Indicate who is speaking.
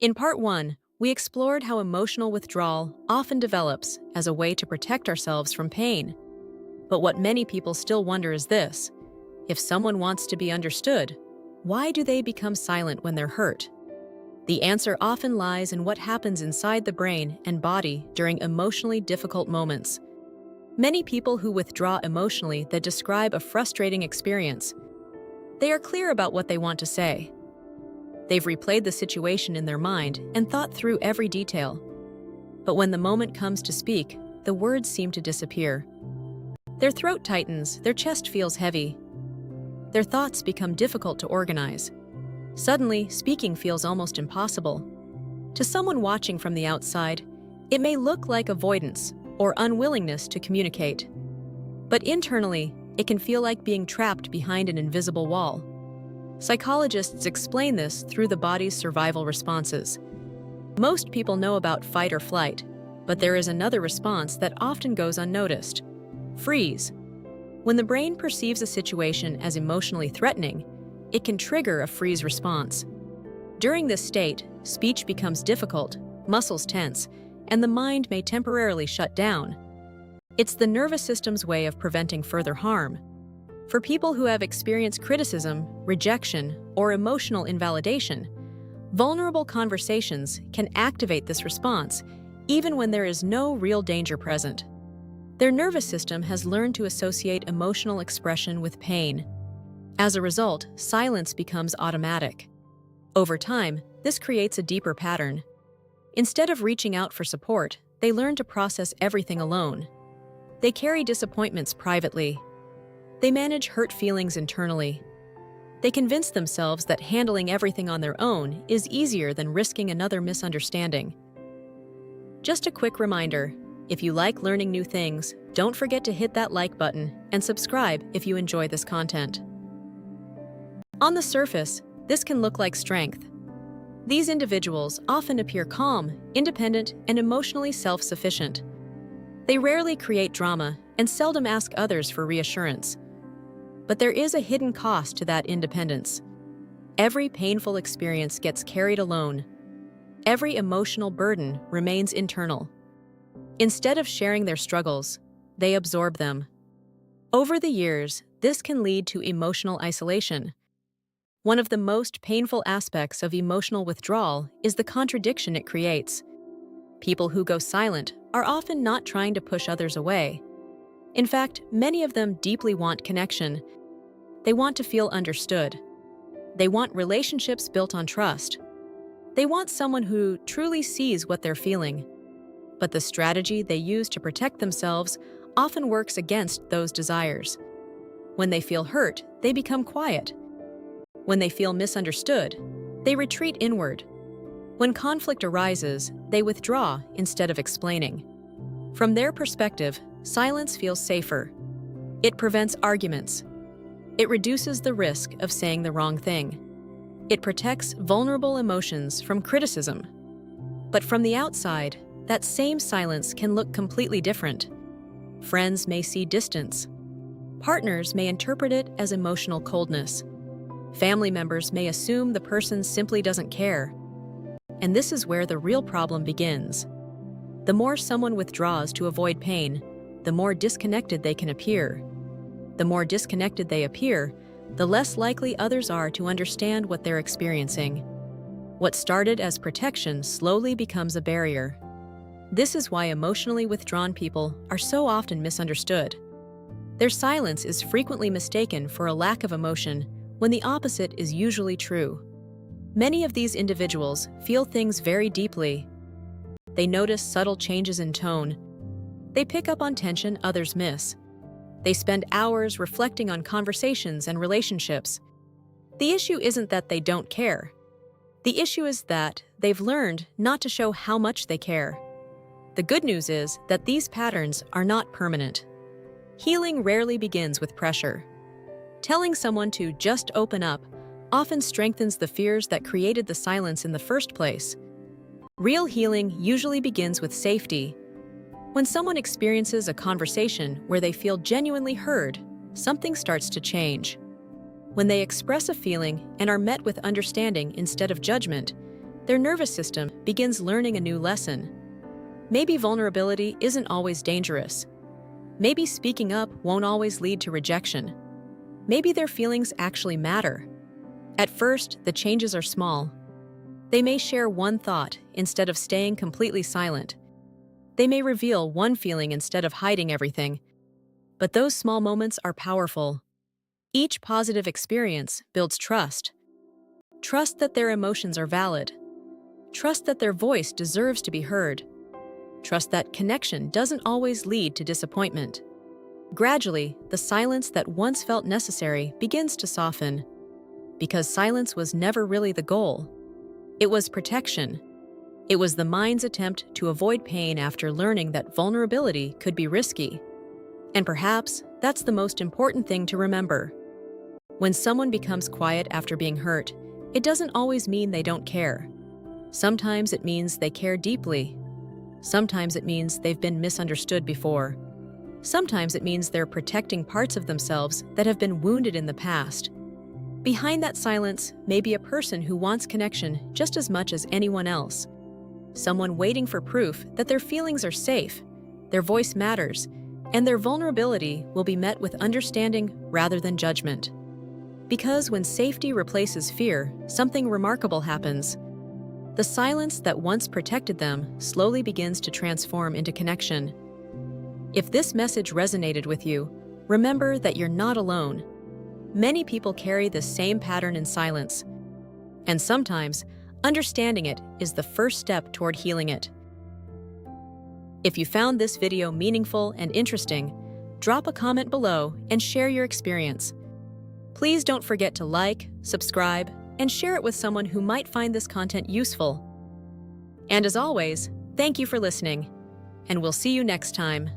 Speaker 1: In part 1, we explored how emotional withdrawal often develops as a way to protect ourselves from pain. But what many people still wonder is this: if someone wants to be understood, why do they become silent when they're hurt? The answer often lies in what happens inside the brain and body during emotionally difficult moments. Many people who withdraw emotionally that describe a frustrating experience. They are clear about what they want to say. They've replayed the situation in their mind and thought through every detail. But when the moment comes to speak, the words seem to disappear. Their throat tightens, their chest feels heavy. Their thoughts become difficult to organize. Suddenly, speaking feels almost impossible. To someone watching from the outside, it may look like avoidance or unwillingness to communicate. But internally, it can feel like being trapped behind an invisible wall. Psychologists explain this through the body's survival responses. Most people know about fight or flight, but there is another response that often goes unnoticed: freeze. When the brain perceives a situation as emotionally threatening, it can trigger a freeze response. During this state, speech becomes difficult, muscles tense, and the mind may temporarily shut down. It's the nervous system's way of preventing further harm. For people who have experienced criticism, rejection, or emotional invalidation, vulnerable conversations can activate this response, even when there is no real danger present. Their nervous system has learned to associate emotional expression with pain. As a result, silence becomes automatic. Over time, this creates a deeper pattern. Instead of reaching out for support, they learn to process everything alone. They carry disappointments privately. They manage hurt feelings internally. They convince themselves that handling everything on their own is easier than risking another misunderstanding. Just a quick reminder: if you like learning new things, don't forget to hit that like button and subscribe if you enjoy this content. On the surface, this can look like strength. These individuals often appear calm, independent, and emotionally self-sufficient. They rarely create drama and seldom ask others for reassurance. But there is a hidden cost to that independence. Every painful experience gets carried alone. Every emotional burden remains internal. Instead of sharing their struggles, they absorb them. Over the years, this can lead to emotional isolation. One of the most painful aspects of emotional withdrawal is the contradiction it creates. People who go silent are often not trying to push others away. In fact, many of them deeply want connection. They want to feel understood. They want relationships built on trust. They want someone who truly sees what they're feeling. But the strategy they use to protect themselves often works against those desires. When they feel hurt, they become quiet. When they feel misunderstood, they retreat inward. When conflict arises, they withdraw instead of explaining. From their perspective, silence feels safer. It prevents arguments. It reduces the risk of saying the wrong thing. It protects vulnerable emotions from criticism. But from the outside, that same silence can look completely different. Friends may see distance. Partners may interpret it as emotional coldness. Family members may assume the person simply doesn't care. And this is where the real problem begins. The more someone withdraws to avoid pain, the more disconnected they can appear. The more disconnected they appear, the less likely others are to understand what they're experiencing. What started as protection slowly becomes a barrier. This is why emotionally withdrawn people are so often misunderstood. Their silence is frequently mistaken for a lack of emotion, when the opposite is usually true. Many of these individuals feel things very deeply. They notice subtle changes in tone. They pick up on tension others miss. They spend hours reflecting on conversations and relationships. The issue isn't that they don't care. The issue is that they've learned not to show how much they care. The good news is that these patterns are not permanent. Healing rarely begins with pressure. Telling someone to just open up often strengthens the fears that created the silence in the first place. Real healing usually begins with safety. When someone experiences a conversation where they feel genuinely heard, something starts to change. When they express a feeling and are met with understanding instead of judgment, their nervous system begins learning a new lesson. Maybe vulnerability isn't always dangerous. Maybe speaking up won't always lead to rejection. Maybe their feelings actually matter. At first, the changes are small. They may share one thought instead of staying completely silent. They may reveal one feeling instead of hiding everything. But those small moments are powerful. Each positive experience builds trust. Trust that their emotions are valid. Trust that their voice deserves to be heard. Trust that connection doesn't always lead to disappointment. Gradually, the silence that once felt necessary begins to soften. Because silence was never really the goal. It was protection. It was the mind's attempt to avoid pain after learning that vulnerability could be risky. And perhaps that's the most important thing to remember. When someone becomes quiet after being hurt, it doesn't always mean they don't care. Sometimes it means they care deeply. Sometimes it means they've been misunderstood before. Sometimes it means they're protecting parts of themselves that have been wounded in the past. Behind that silence may be a person who wants connection just as much as anyone else. Someone waiting for proof that their feelings are safe, their voice matters, and their vulnerability will be met with understanding rather than judgment. Because when safety replaces fear, something remarkable happens. The silence that once protected them slowly begins to transform into connection. If this message resonated with you, remember that you're not alone. Many people carry the same pattern in silence. And sometimes, understanding it is the first step toward healing it. If you found this video meaningful and interesting, drop a comment below and share your experience. Please don't forget to like, subscribe, and share it with someone who might find this content useful. And as always, thank you for listening, and we'll see you next time.